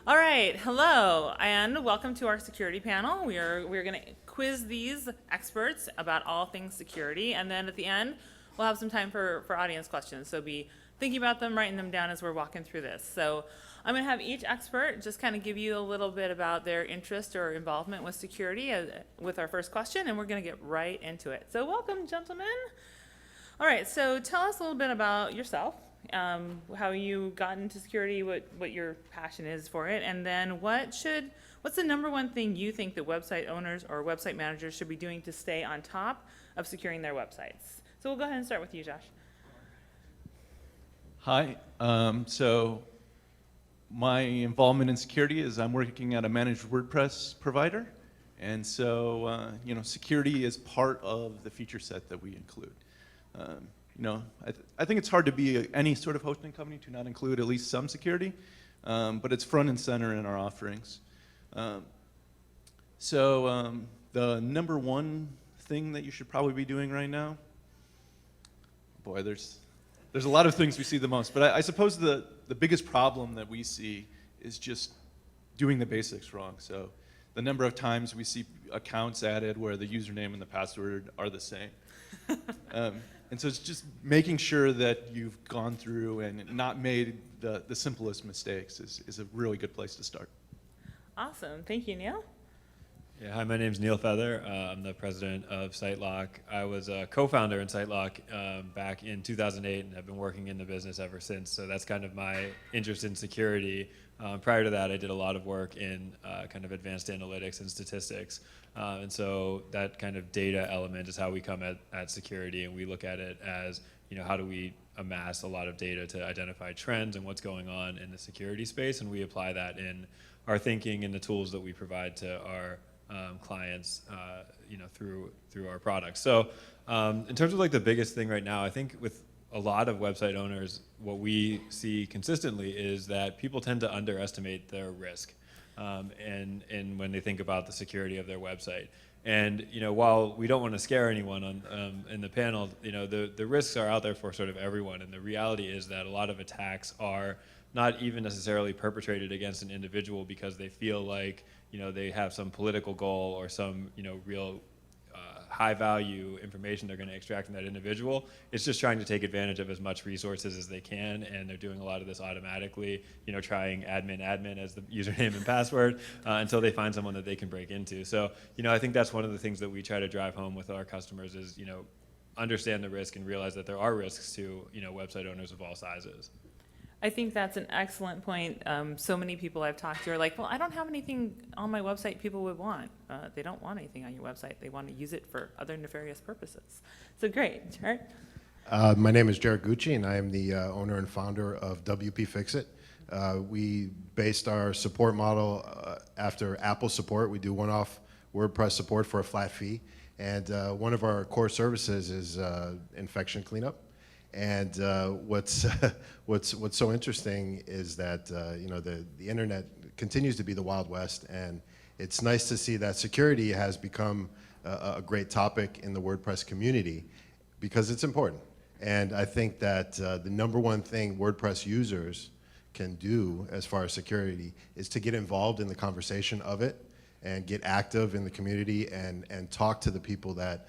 All right, hello, and welcome to our security panel. We're going to quiz these experts about all things security, and then at the end, we'll have some time for audience questions. So be thinking about them, writing them down as we're walking through this. So I'm going to have each expert just kind of give you a little bit about their interest or involvement with security with our first question, and we're going to get right into it. So welcome, gentlemen. All right, so tell us a little bit about yourself, how you got into security, what your passion is for it, and then what's the number one thing you think that website owners or website managers should be doing to stay on top of securing their websites? So we'll go ahead and start with you, Josh. Hi. So my involvement in security is I'm working at a managed WordPress provider, and so security is part of the feature set that we include. I think it's hard to be any sort of hosting company to not include at least some security, but it's front and center in our offerings. The number one thing that you should probably be doing right now, boy, there's a lot of things we see the most, but I suppose the biggest problem that we see is just doing the basics wrong. So the number of times we see accounts added where the username and the password are the same. And so it's just making sure that you've gone through and not made the simplest mistakes is a really good place to start. Awesome. Thank you, Neil. Yeah, hi, my name's Neil Feather. I'm the president of SiteLock. I was a co-founder in SiteLock back in 2008 and have been working in the business ever since. So that's kind of my interest in security. Prior to that, I did a lot of work in kind of advanced analytics and statistics. And so that kind of data element is how we come at security, and we look at it as, how do we amass a lot of data to identify trends and what's going on in the security space, and we apply that in our thinking and the tools that we provide to our clients, through our products. So in terms of like the biggest thing right now, I think with a lot of website owners, what we see consistently is that people tend to underestimate their risk. And when they think about the security of their website. And while we don't want to scare anyone in the panel, the risks are out there for sort of everyone. And the reality is that a lot of attacks are not even necessarily perpetrated against an individual because they feel like they have some political goal or some real high value information they're going to extract from that individual. It's just trying to take advantage of as much resources as they can, and they're doing a lot of this automatically, trying admin as the username and password until they find someone that they can break into. So, I think that's one of the things that we try to drive home with our customers is, understand the risk and realize that there are risks to, website owners of all sizes. I think that's an excellent point. So many people I've talked to are like, well, I don't have anything on my website people would want. They don't want anything on your website. They want to use it for other nefarious purposes. So great. Jarrett? My name is Jarrett Gucci, and I am the owner and founder of WP Fixit. We based our support model after Apple support. We do one-off WordPress support for a flat fee. And one of our core services is infection cleanup. And what's so interesting is that the internet continues to be the Wild West, and it's nice to see that security has become a great topic in the WordPress community because it's important. And I think that the number one thing WordPress users can do as far as security is to get involved in the conversation of it and get active in the community and talk to the people that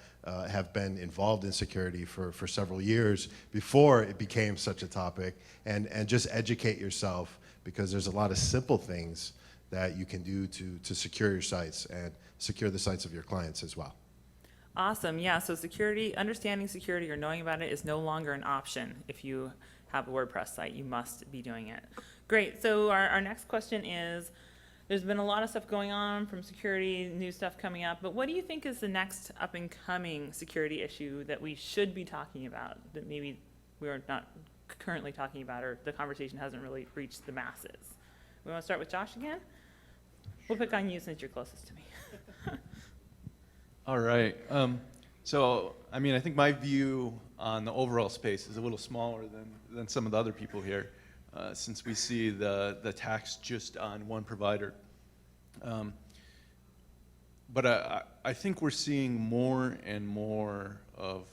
have been involved in security for several years before it became such a topic, and just educate yourself, because there's a lot of simple things that you can do to secure your sites and secure the sites of your clients as well. Awesome. Yeah, so understanding security or knowing about it is no longer an option. If you have a WordPress site, you must be doing it. Great. So our next question is, there's been a lot of stuff going on from security, new stuff coming up, but what do you think is the next up-and-coming security issue that we should be talking about that maybe we're not currently talking about, or the conversation hasn't really reached the masses? We want to start with Josh again? We'll pick on you since you're closest to me. All right. I think my view on the overall space is a little smaller than some of the other people here. Since we see the attacks just on one provider. But I think we're seeing more and more of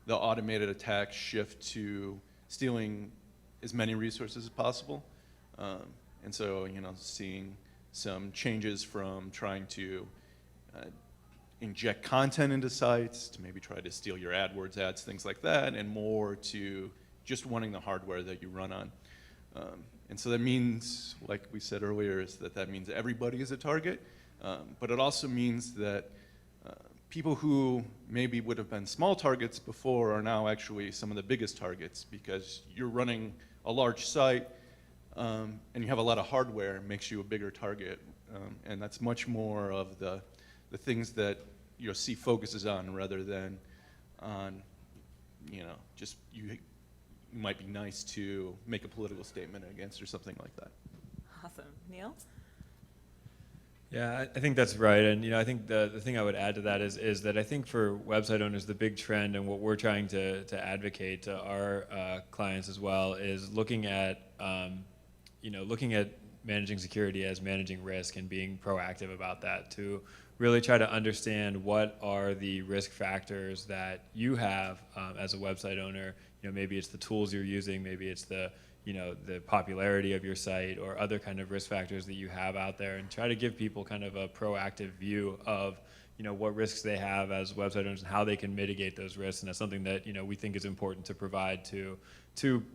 the automated attacks shift to stealing as many resources as possible. And so, seeing some changes from trying to inject content into sites to maybe try to steal your AdWords ads, things like that, and more to just wanting the hardware that you run on. And so that means, like we said earlier, is that means everybody is a target, but it also means that people who maybe would have been small targets before are now actually some of the biggest targets, because you're running a large site and you have a lot of hardware. It makes you a bigger target, and that's much more of the things that C focuses on, rather than on just you might be nice to make a political statement against or something like that. Awesome. Neil? Yeah, I think that's right. And I think the thing I would add to that is that I think for website owners, the big trend and what we're trying to advocate to our clients as well is looking at managing security as managing risk and being proactive about that, to really try to understand what are the risk factors that you have as a website owner. Maybe it's the tools you're using, maybe it's the popularity of your site or other kind of risk factors that you have out there, and try to give people kind of a proactive view of what risks they have as website owners and how they can mitigate those risks. And that's something that we think is important to provide to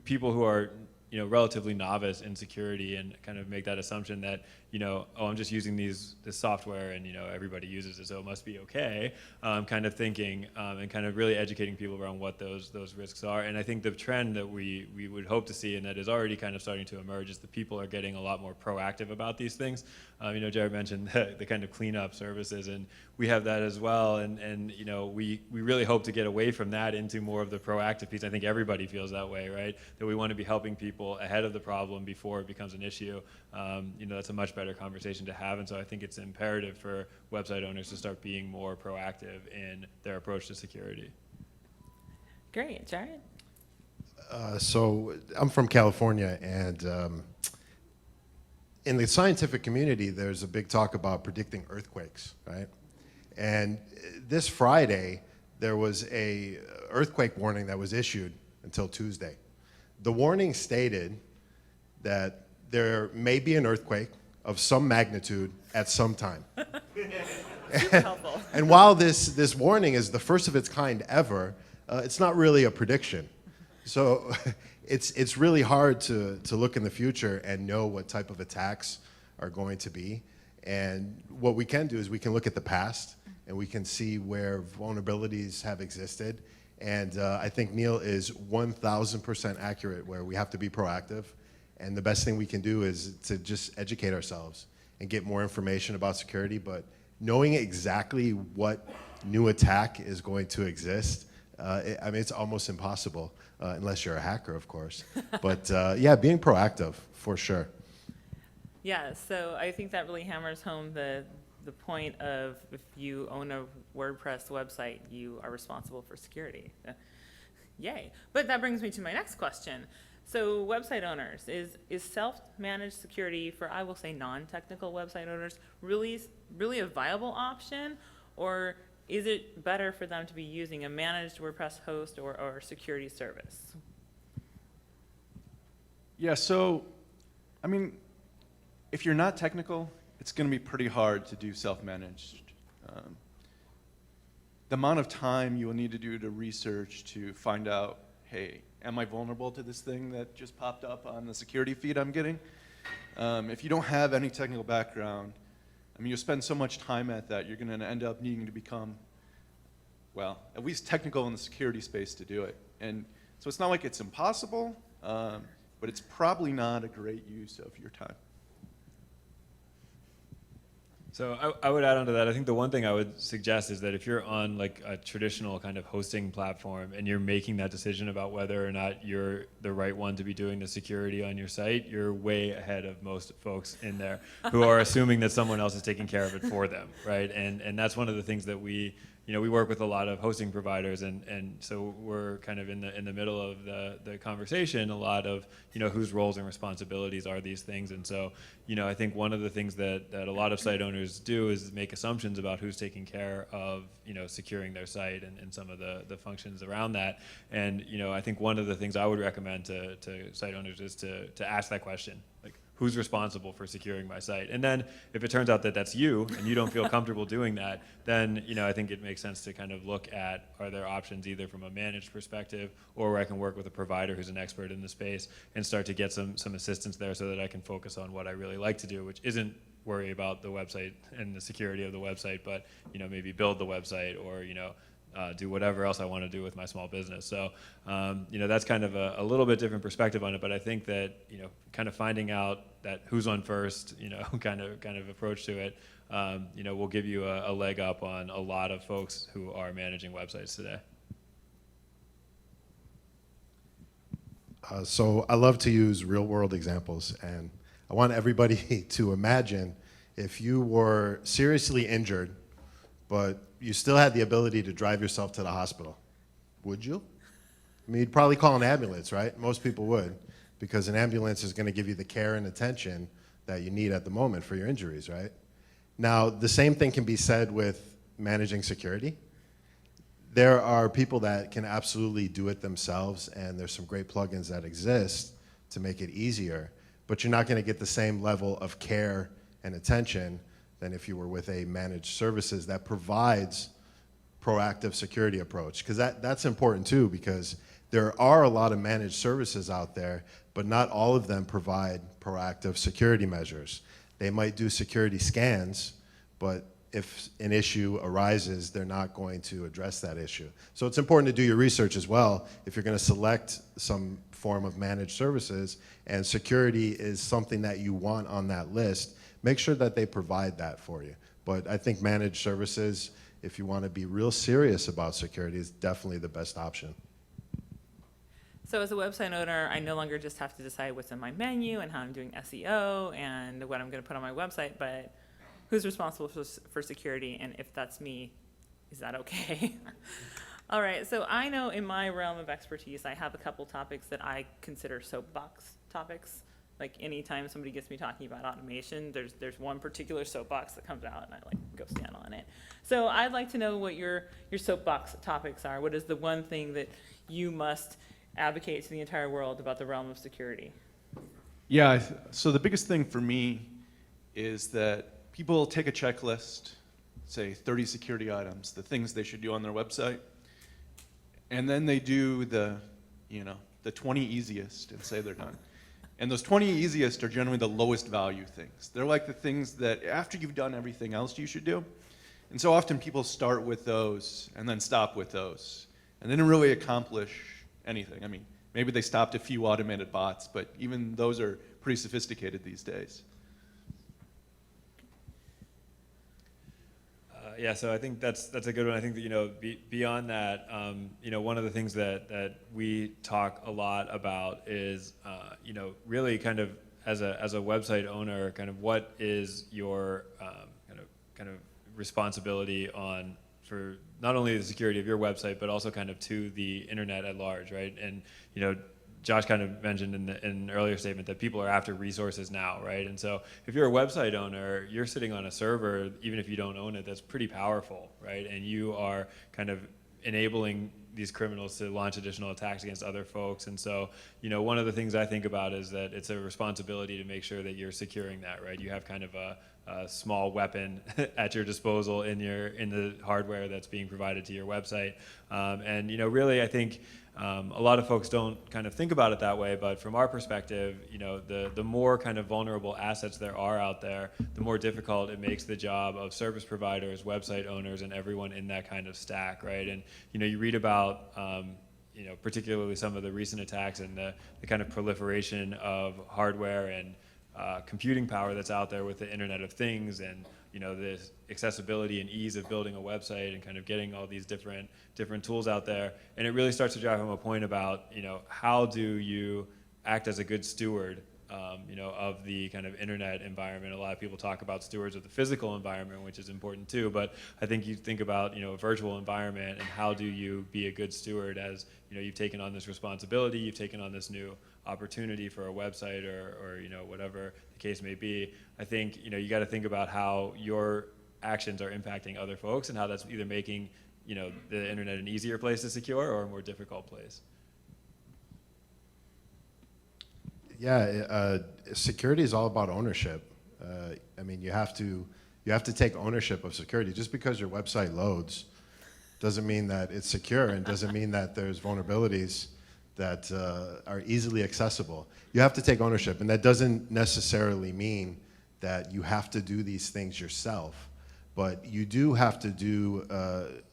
people who are relatively novice in security, and kind of make that assumption that oh, I'm just using this software and everybody uses it, so it must be okay, kind of thinking, and kind of really educating people around what those risks are. And I think the trend that we would hope to see, and that is already kind of starting to emerge, is that people are getting a lot more proactive about these things. Jarrett mentioned the kind of cleanup services, and we have that as well. And we really hope to get away from that into more of the proactive piece. I think everybody feels that way, right? That we want to be helping people ahead of the problem before it becomes an issue. That's a much better conversation to have. And so I think it's imperative for website owners to start being more proactive in their approach to security. Great. Jarrett? So I'm from California, and in the scientific community, there's a big talk about predicting earthquakes, right? And this Friday, there was a earthquake warning that was issued until Tuesday. The warning stated that there may be an earthquake of some magnitude at some time. Super helpful. And while this warning is the first of its kind ever, it's not really a prediction. So it's really hard to look in the future and know what type of attacks are going to be. And what we can do is we can look at the past, and we can see where vulnerabilities have existed. And I think Neil is 1,000% accurate, where we have to be proactive. And the best thing we can do is to just educate ourselves and get more information about security. But knowing exactly what new attack is going to exist, it's almost impossible, unless you're a hacker, of course. But yeah, being proactive, for sure. Yeah, so I think that really hammers home the point of, if you own a WordPress website, you are responsible for security. Yay. But that brings me to my next question. So website owners, is self-managed security for, I will say, non-technical website owners really a viable option, or is it better for them to be using a managed WordPress host or security service? Yeah, so, if you're not technical, it's going to be pretty hard to do self-managed. The amount of time you will need to do to research to find out, hey, am I vulnerable to this thing that just popped up on the security feed I'm getting? If you don't have any technical background, you'll spend so much time at that, you're going to end up needing to become, well, at least technical in the security space to do it. And so it's not like it's impossible, but it's probably not a great use of your time. So I would add on to that. I think the one thing I would suggest is that if you're on like a traditional kind of hosting platform and you're making that decision about whether or not you're the right one to be doing the security on your site, you're way ahead of most folks in there who are assuming that someone else is taking care of it for them, right? And that's one of the things that we work with a lot of hosting providers, and so we're kind of in the middle of the conversation, a lot of whose roles and responsibilities are these things. And so I think one of the things that a lot of site owners do is make assumptions about who's taking care of securing their site and some of the functions around that. And I think one of the things I would recommend to site owners is to ask that question, like, who's responsible for securing my site? And then if it turns out that that's you and you don't feel comfortable doing that, then I think it makes sense to kind of look at, are there options either from a managed perspective, or where I can work with a provider who's an expert in the space and start to get some assistance there so that I can focus on what I really like to do, which isn't worry about the website and the security of the website, but maybe build the website, or do whatever else I want to do with my small business. So that's kind of a little bit different perspective on it, but I think that kind of finding out that who's on first, kind of approach to it, will give you a leg up on a lot of folks who are managing websites today. So I love to use real world examples, and I want everybody to imagine if you were seriously injured, but you still had the ability to drive yourself to the hospital. Would you? I mean, you'd probably call an ambulance, right? Most people would, because an ambulance is going to give you the care and attention that you need at the moment for your injuries, right? Now, the same thing can be said with managing security. There are people that can absolutely do it themselves, and there's some great plugins that exist to make it easier, but you're not going to get the same level of care and attention than if you were with a managed services that provides proactive security approach. Because that's important too, because there are a lot of managed services out there, but not all of them provide proactive security measures. They might do security scans, but if an issue arises, they're not going to address that issue. So it's important to do your research as well. If you're going to select some form of managed services and security is something that you want on that list, make sure that they provide that for you. But I think managed services, if you want to be real serious about security, is definitely the best option. So as a website owner, I no longer just have to decide what's in my menu and how I'm doing SEO and what I'm going to put on my website, but who's responsible for security, and if that's me, is that okay? All right, so I know in my realm of expertise, I have a couple topics that I consider soapbox topics. Like anytime somebody gets me talking about automation, there's one particular soapbox that comes out and I go stand on it. So I'd like to know what your soapbox topics are. What is the one thing that you must advocate to the entire world about the realm of security? Yeah, so the biggest thing for me is that people take a checklist, say 30 security items, the things they should do on their website, and then they do the 20 easiest and say they're done. And those 20 easiest are generally the lowest value things. They're like the things that after you've done everything else you should do. And so often people start with those and then stop with those. And they didn't really accomplish anything. I mean, maybe they stopped a few automated bots, but even those are pretty sophisticated these days. Yeah, so I think that's a good one. I think that beyond that, one of the things that we talk a lot about is really kind of as a website owner, kind of what is your kind of responsibility for not only the security of your website, but also kind of to the internet at large, right? And Josh kind of mentioned in an earlier statement that people are after resources now, right? And so if you're a website owner, you're sitting on a server, even if you don't own it, that's pretty powerful, right? And you are kind of enabling these criminals to launch additional attacks against other folks. And so, one of the things I think about is that it's a responsibility to make sure that you're securing that, right? You have kind of a small weapon at your disposal in the hardware that's being provided to your website. And really, I think a lot of folks don't kind of think about it that way, but from our perspective, the more kind of vulnerable assets there are out there, the more difficult it makes the job of service providers, website owners, and everyone in that kind of stack, right? And you read about particularly some of the recent attacks and the kind of proliferation of hardware and computing power that's out there with the Internet of Things, and the accessibility and ease of building a website and kind of getting all these different tools out there. And it really starts to drive home a point about how do you act as a good steward of the kind of internet environment. A lot of people talk about stewards of the physical environment, which is important too, but I think you think about a virtual environment, and how do you be a good steward as you've taken on this responsibility, you've taken on this new opportunity for a website or whatever the case may be. I think you got to think about how your actions are impacting other folks, and how that's either making the internet an easier place to secure or a more difficult place. Yeah, security is all about ownership. I mean, you have to take ownership of security. Just because your website loads doesn't mean that it's secure, and doesn't mean that there's vulnerabilities that are easily accessible. You have to take ownership, and that doesn't necessarily mean that you have to do these things yourself, but you do have to do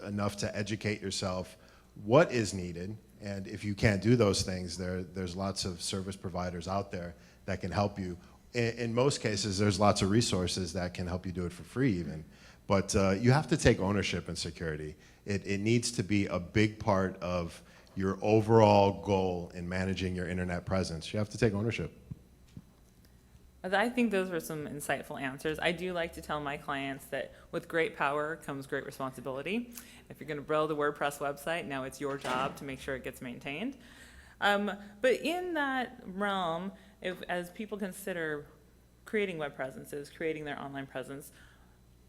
enough to educate yourself what is needed. And if you can't do those things, there's lots of service providers out there that can help you. In most cases, there's lots of resources that can help you do it for free even. But you have to take ownership in security. It needs to be a big part of your overall goal in managing your internet presence. You have to take ownership. I think those were some insightful answers. I do like to tell my clients that with great power comes great responsibility. If you're going to build a WordPress website, now it's your job to make sure it gets maintained. But in that realm, as people consider creating web presences, creating their online presence,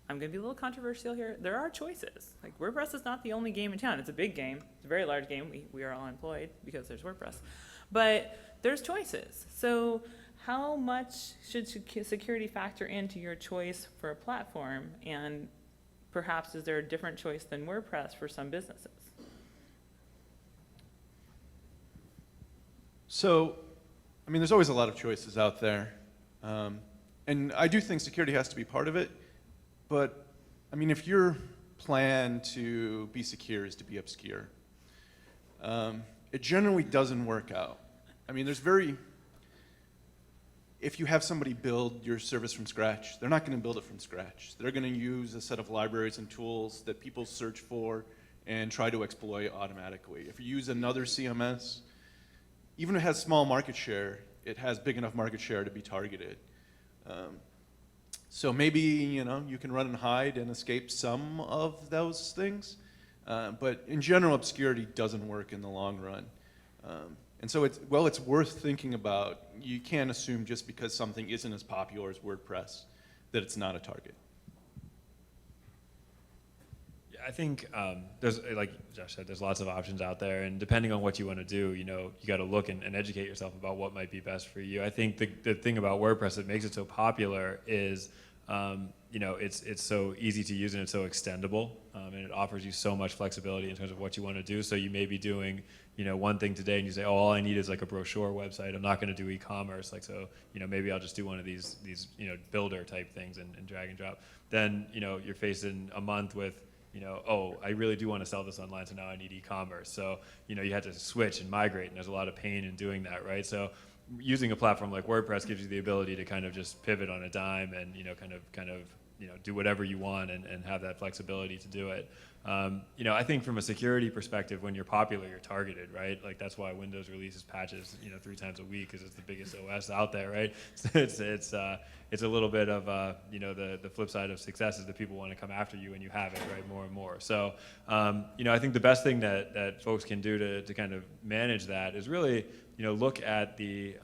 I'm going to be a little controversial here. There are choices. Like, WordPress is not the only game in town. It's a big game. It's a very large game. We are all employed because there's WordPress. But there's choices. So how much should security factor into your choice for a platform? And perhaps is there a different choice than WordPress for some businesses? So, I mean, there's always a lot of choices out there. And I do think security has to be part of it. But, I mean, if your plan to be secure is to be obscure, it generally doesn't work out. I mean, if you have somebody build your service from scratch, they're not going to build it from scratch. They're going to use a set of libraries and tools that people search for and try to exploit automatically. If you use another CMS, even if it has small market share, it has big enough market share to be targeted. So maybe, you know, you can run and hide and escape some of those things, but in general, obscurity doesn't work in the long run. And so it's worth thinking about. You can't assume just because something isn't as popular as WordPress that it's not a target. Yeah, I think there's, like Josh said, there's lots of options out there, and depending on what you want to do, you know, you got to look and educate yourself about what might be best for you. I think the thing about WordPress that makes it so popular is, you know, it's so easy to use and it's so extendable, and it offers you so much flexibility in terms of what you want to do. So you may be doing, you know, one thing today and you say, oh, all I need is like a brochure website. I'm not going to do e-commerce. Like, so, you know, maybe I'll just do one of these you know, builder type things and drag and drop. Then, you know, you're facing a month with, you know, oh, I really do want to sell this online, so now I need e-commerce. So, you know, you had to switch and migrate, and there's a lot of pain in doing that, right? So using a platform like WordPress gives you the ability to kind of just pivot on a dime and, you know, kind of you know, do whatever you want and have that flexibility to do it. You know, I think from a security perspective, when you're popular, you're targeted, right? Like, that's why Windows releases patches, you know, 3 times a week, because it's the biggest OS out there, right? So it's a little bit of you know, the flip side of success is that people want to come after you and you have it, right, more and more. So you know, I think the best thing that folks can do to kind of manage that is really, you know, look at the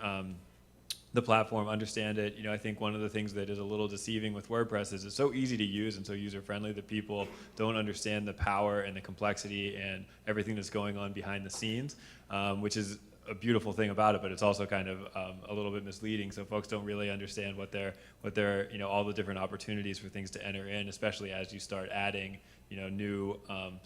platform, understand it. You know, I think one of the things that is a little deceiving with WordPress is it's so easy to use and so user-friendly that people don't understand the power and the complexity and everything that's going on behind the scenes, which is a beautiful thing about it, but it's also kind of a little bit misleading. So folks don't really understand what they're you know, all the different opportunities for things to enter in, especially as you start adding, you know, new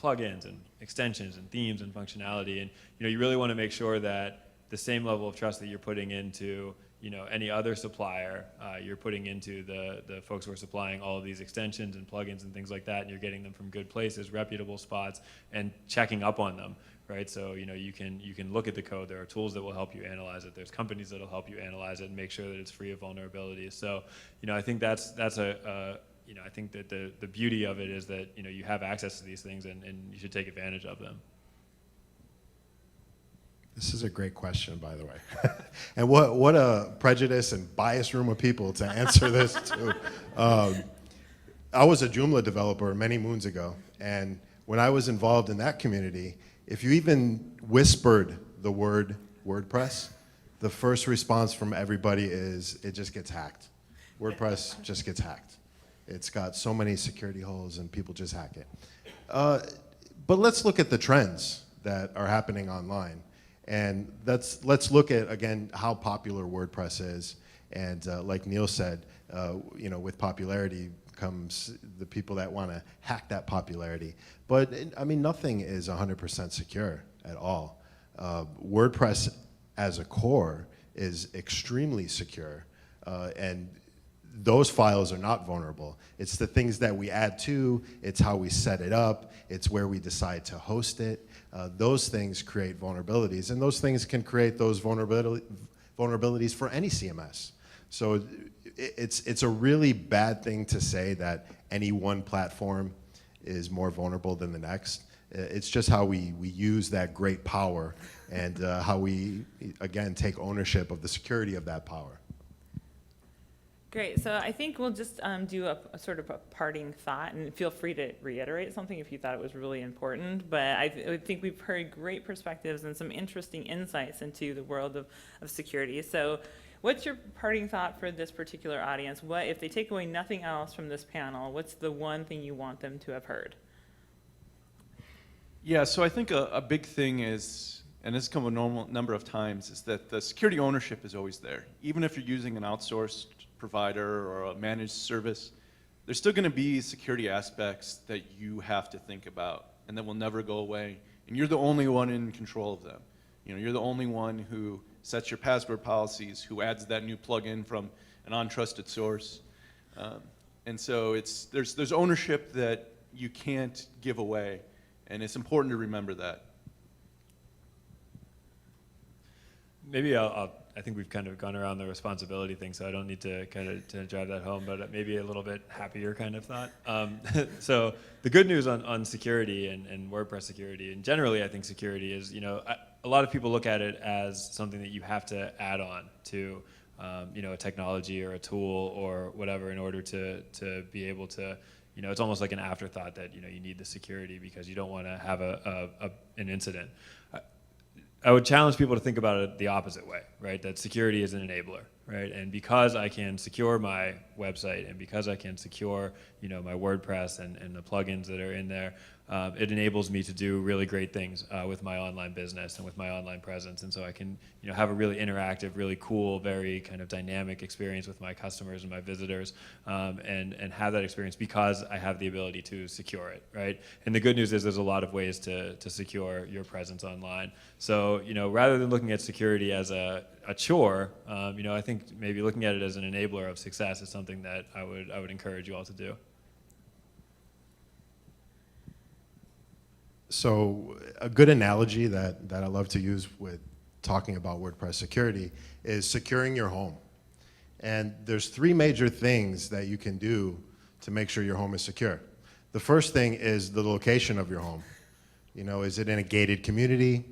plugins and extensions and themes and functionality. And, you know, you really want to make sure that the same level of trust that you're putting into, you know, any other supplier, you're putting into the folks who are supplying all of these extensions and plugins and things like that, and you're getting them from good places, reputable spots, and checking up on them, right? So, you know, you can look at the code. There are tools that will help you analyze it. There's companies that will help you analyze it and make sure that it's free of vulnerabilities. So, you know, I think that's you know, I think that the beauty of it is that, you know, you have access to these things and you should take advantage of them. This is a great question, by the way. And what a prejudice and biased room of people to answer this to. I was a Joomla developer many moons ago, and when I was involved in that community, if you even whispered the word WordPress, the first response from everybody is, it just gets hacked. WordPress just gets hacked. It's got so many security holes and people just hack it. But let's look at the trends that are happening online. And let's look at, again, how popular WordPress is. And like Neil said, with popularity comes the people that want to hack that popularity. But I mean, nothing is 100% secure at all. WordPress as a core is extremely secure, and those files are not vulnerable. It's the things that we add to, it's how we set it up, it's where we decide to host it. Those things create vulnerabilities, and those things can create those vulnerabilities for any CMS. So it's a really bad thing to say that any one platform is more vulnerable than the next. It's just how we use that great power and how we, again, take ownership of the security of that power. Great. So I think we'll just do a sort of a parting thought, and feel free to reiterate something if you thought it was really important. But I think we've heard great perspectives and some interesting insights into the world of security. So what's your parting thought for this particular audience? What, if they take away nothing else from this panel, what's the one thing you want them to have heard? Yeah, so I think a big thing is, and this has come a number of times, is that the security ownership is always there. Even if you're using an outsourced provider or a managed service, there's still going to be security aspects that you have to think about and that will never go away. And you're the only one in control of them. You're the only one who sets your password policies, who adds that new plugin from an untrusted source. And so there's ownership that you can't give away. And it's important to remember that. Maybe I think we've kind of gone around the responsibility thing, so I don't need to kind of to drive that home, but maybe a little bit happier kind of thought. So the good news on security and WordPress security, and generally I think security is, a lot of people look at it as something that you have to add on to, a technology or a tool or whatever in order to be able to, it's almost like an afterthought that, you need the security because you don't want to have an incident. I would challenge people to think about it the opposite way, right? That security is an enabler, right? And because I can secure my website and because I can secure, my WordPress and the plugins that are in there, it enables me to do really great things with my online business and with my online presence. And so I can, have a really interactive, really cool, very kind of dynamic experience with my customers and my visitors, and have that experience because I have the ability to secure it, right? And the good news is there's a lot of ways to secure your presence online. So, rather than looking at security as a chore, I think maybe looking at it as an enabler of success is something that I would encourage you all to do. So a good analogy that I love to use with talking about WordPress security is securing your home. And there's three major things that you can do to make sure your home is secure. The first thing is the location of your home. Is it in a gated community?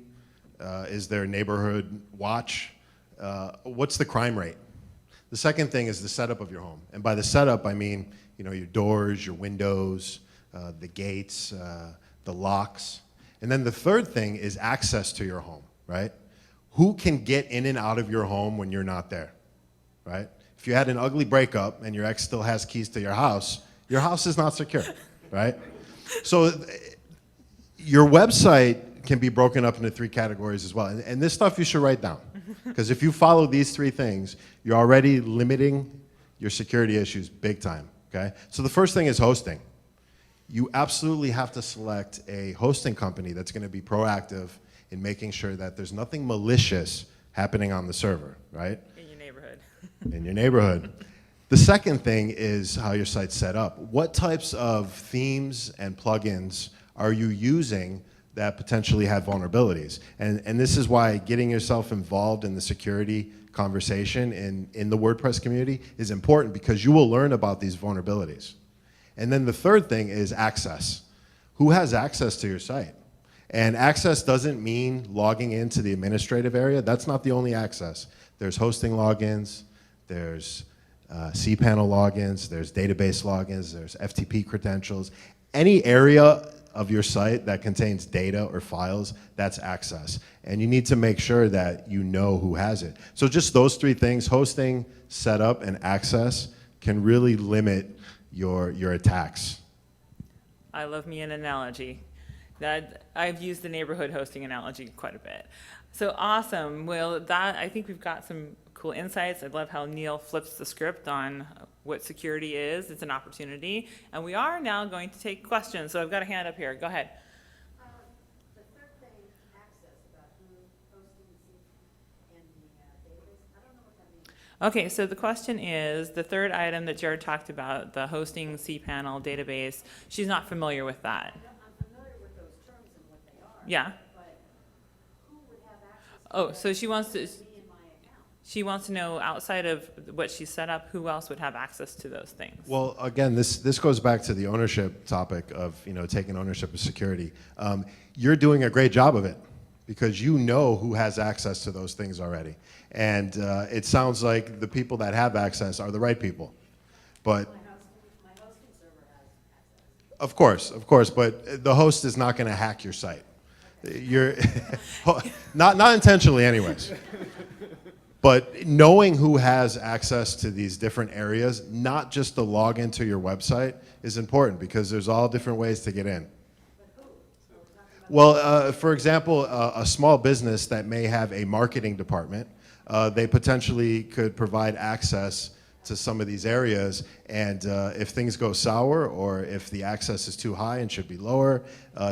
Is there a neighborhood watch? What's the crime rate? The second thing is the setup of your home. And by the setup, I mean, your doors, your windows, the gates, the locks. And then the third thing is access to your home, right? Who can get in and out of your home when you're not there, right? If you had an ugly breakup and your ex still has keys to your house is not secure, right? So your website can be broken up into three categories as well. And this stuff you should write down. Because if you follow these three things, you're already limiting your security issues big time, okay? So the first thing is hosting. You absolutely have to select a hosting company that's going to be proactive in making sure that there's nothing malicious happening on the server, right? In your neighborhood. In your neighborhood. The second thing is how your site's set up. What types of themes and plugins are you using that potentially have vulnerabilities? And this is why getting yourself involved in the security conversation in the WordPress community is important, because you will learn about these vulnerabilities. And then the third thing is access. Who has access to your site? And access doesn't mean logging into the administrative area. That's not the only access. There's hosting logins, there's cPanel logins, there's database logins, there's FTP credentials. Any area of your site that contains data or files, that's access. And you need to make sure that you know who has it. So just those three things, hosting, setup, and access, can really limit your attacks. I love me an analogy. That I've used the neighborhood hosting analogy quite a bit. So awesome. Well, I think we've got some cool insights. I love how Neil flips the script on what security is. It's an opportunity. And we are now going to take questions. So I've got a hand up here. Go ahead. The third thing, access, about who hosting in the database, I don't know what that means. Okay, so the question is, the third item that Jared talked about, the hosting cPanel database, she's not familiar with that. I'm familiar with those terms and what they are. Yeah. But who would have access to Oh, that? so she wants to, Me and my account. she wants to know outside of what she set up, who else would have access to those things? Well, again, this goes back to the ownership topic of taking ownership of security. You're doing a great job of it because you know who has access to those things already, and it sounds like the people that have access are the right people. But My hosting server has access. of course, but the host is not going to hack your site. You're not intentionally, anyways. But knowing who has access to these different areas, not just to log into your website, is important because there's all different ways to get in. Well, for example, a small business that may have a marketing department, they potentially could provide access to some of these areas, and if things go sour or if the access is too high and should be lower,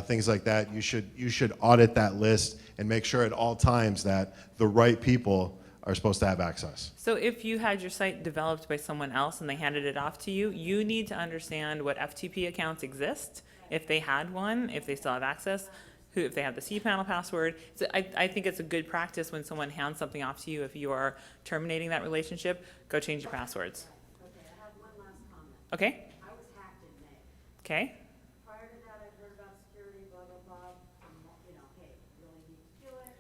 things like that, you should audit that list and make sure at all times that the right people are supposed to have access. So if you had your site developed by someone else and they handed it off to you, you need to understand what FTP accounts exist, if they had one, if they still have access, if they have the cPanel password. So I think it's a good practice when someone hands something off to you, if you are terminating that relationship, go change your passwords. Okay, I have one last comment. Okay? I was hacked in May. Okay? Prior to that, I'd heard about security, blah, blah, blah. Hey, you really need to do it.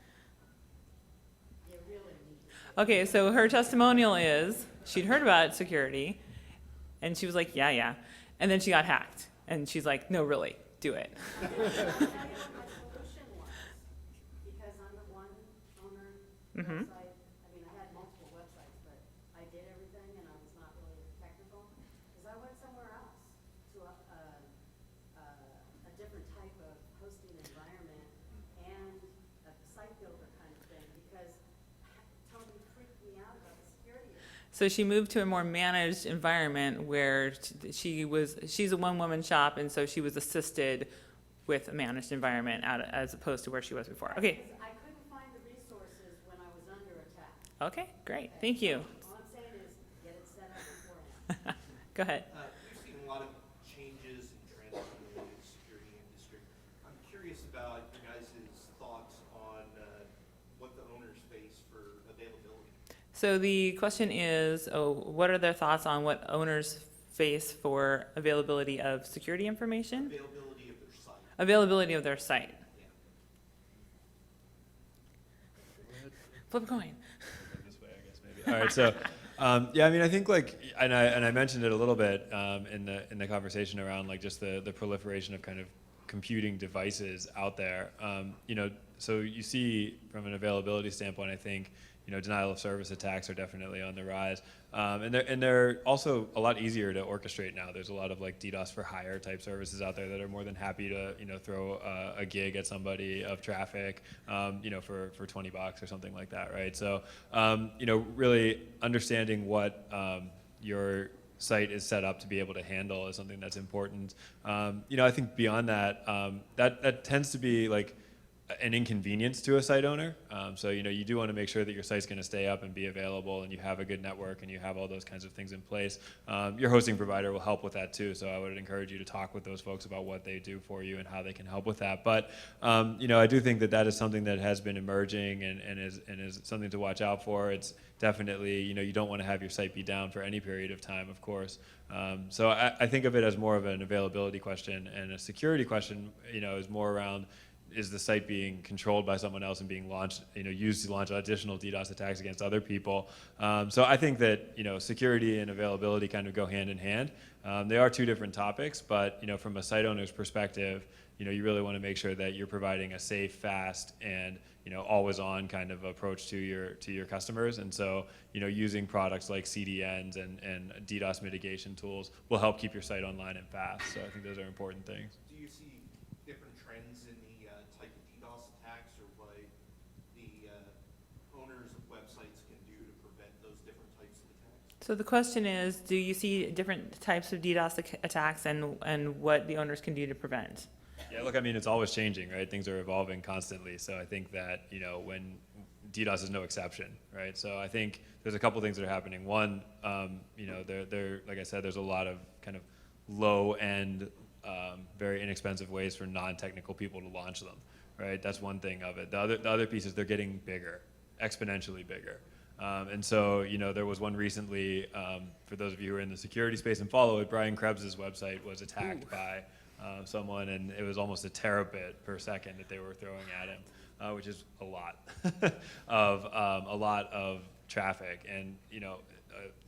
You really need to do it. Okay, so her testimonial is, she'd heard about security, and she was like, yeah. And then she got hacked. And she's like, no, really, do it. My solution was, because I'm the one owner website, I mean, I had multiple websites, but I did everything and I was not really technical, is I went somewhere else to a different type of hosting environment and a site builder kind of thing, because it totally freaked me out about the security issue. So she moved to a more managed environment where she's a one-woman shop, and so she was assisted with a managed environment as opposed to where she was before. Okay, I couldn't find the resources when I was under attack. okay, great, thank you. All I'm saying is, get it set up beforehand. Go ahead. We've seen a lot of changes and trends in the security industry. I'm curious about your guys' thoughts on what the owners face for availability. So the question is, what are their thoughts on what owners face for availability of security information? Availability of their site. Availability of their site. Yeah. Flip a coin. This way, I guess, maybe. All right, so yeah, I mean, I think and I mentioned it a little bit in the conversation around just the proliferation of kind of computing devices out there. So you see from an availability standpoint, I think denial of service attacks are definitely on the rise, and they're also a lot easier to orchestrate now. There's a lot of DDoS for hire type services out there that are more than happy to throw a gig at somebody of traffic, for $20 or something like that, right? So really understanding what your site is set up to be able to handle is something that's important. I think beyond that, that tends to be an inconvenience to a site owner. So you do want to make sure that your site's going to stay up and be available, and you have a good network, and you have all those kinds of things in place. Your hosting provider will help with that too. So I would encourage you to talk with those folks about what they do for you and how they can help with that. But I do think that is something that has been emerging and is something to watch out for. It's definitely you don't want to have your site be down for any period of time, of course. So I think of it as more of an availability question, and a security question is more around, is the site being controlled by someone else and being launched, used to launch additional DDoS attacks against other people? So I think that security and availability kind of go hand in hand. They are two different topics, but from a site owner's perspective, you really want to make sure that you're providing a safe, fast, and always on kind of approach to your customers. And so using products like CDNs and DDoS mitigation tools will help keep your site online and fast. So I think those are important things. Do you see different trends in the type of DDoS attacks or what the So the question is, do you see different types of DDoS attacks and what the owners can do to prevent? Yeah, look, I mean, it's always changing, right? Things are evolving constantly. So I think that, when DDoS is no exception, right? So I think there's a couple things that are happening. One, like I said, there's a lot of kind of low-end, very inexpensive ways for non-technical people to launch them, right? That's one thing of it. The other piece is they're getting bigger, exponentially bigger. And so, there was one recently, for those of you who are in the security space and follow it, Brian Krebs' website was attacked by someone, and it was almost a terabit per second that they were throwing at him, which is a lot of traffic. And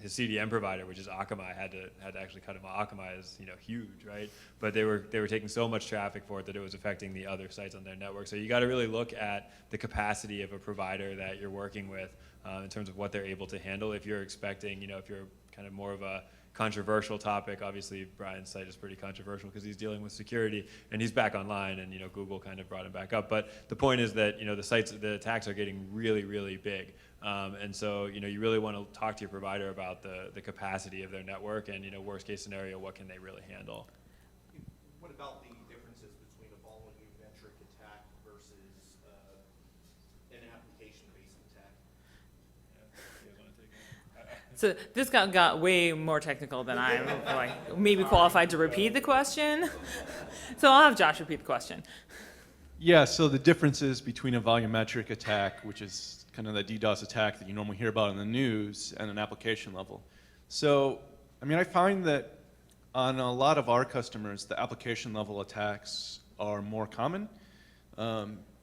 his CDN provider, which is Akamai, had to actually cut him off. Akamai is huge, right? But they were taking so much traffic for it that it was affecting the other sites on their network. So you got to really look at the capacity of a provider that you're working with in terms of what they're able to handle. If you're expecting, if you're kind of more of a controversial topic, obviously Brian's site is pretty controversial because he's dealing with security and he's back online, and Google kind of brought him back up. But the point is that the attacks are getting really, really big. And so, you really want to talk to your provider about the capacity of their network and, worst case scenario, what can they really handle? What about the differences between a volumetric attack versus an application-based attack? So this got way more technical than I'm maybe qualified to repeat the question. So I'll have Josh repeat the question. Yeah, so the differences between a volumetric attack, which is kind of the DDoS attack that you normally hear about in the news, and an application level. So, I find that on a lot of our customers, the application level attacks are more common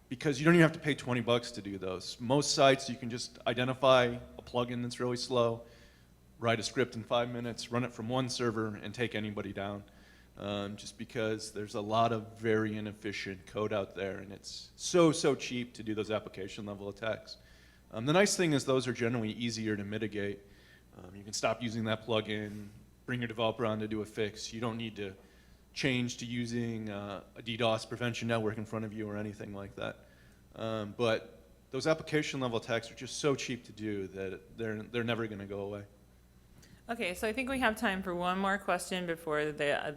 because you don't even have to pay $20 to do those. Most sites, you can just identify a plugin that's really slow, write a script in 5 minutes, run it from one server, and take anybody down. Just because there's a lot of very inefficient code out there, and it's so cheap to do those application level attacks. The nice thing is those are generally easier to mitigate. You can stop using that plugin, bring your developer on to do a fix. You don't need to change to using a DDoS prevention network in front of you or anything like that. But those application level attacks are just so cheap to do that they're never going to go away. Okay, so I think we have time for one more question before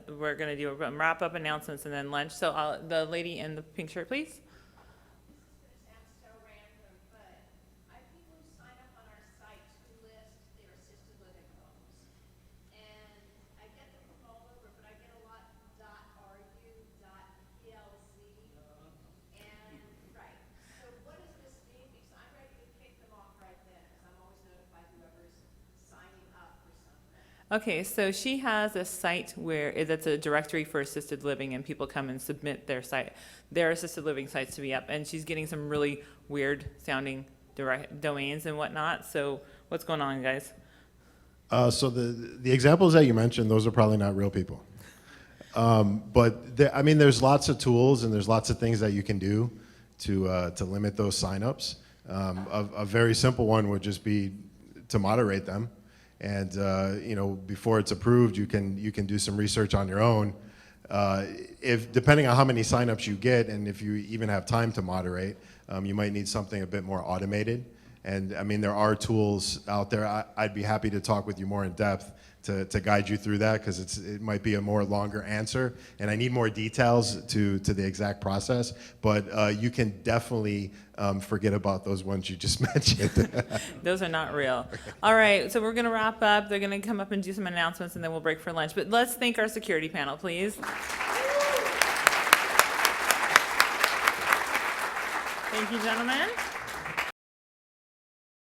we're going to do a wrap-up announcements and then lunch. So the lady in the pink shirt, please. Okay, so she has a site that's a directory for assisted living, and people come and submit their assisted living sites to be up, and she's getting some really weird sounding domains and whatnot. So what's going on, guys? So the examples that you mentioned, those are probably not real people. But there's lots of tools and there's lots of things that you can do to limit those signups. A very simple one would just be to moderate them. And before it's approved, you can do some research on your own. Depending on how many signups you get, and if you even have time to moderate, you might need something a bit more automated. And there are tools out there. I'd be happy to talk with you more in depth to guide you through that, because it might be a more longer answer, and I need more details to the exact process. But you can definitely forget about those ones you just mentioned. Those are not real. All right, so we're going to wrap up. They're going to come up and do some announcements, and then we'll break for lunch. But let's thank our security panel, please. Thank you, gentlemen.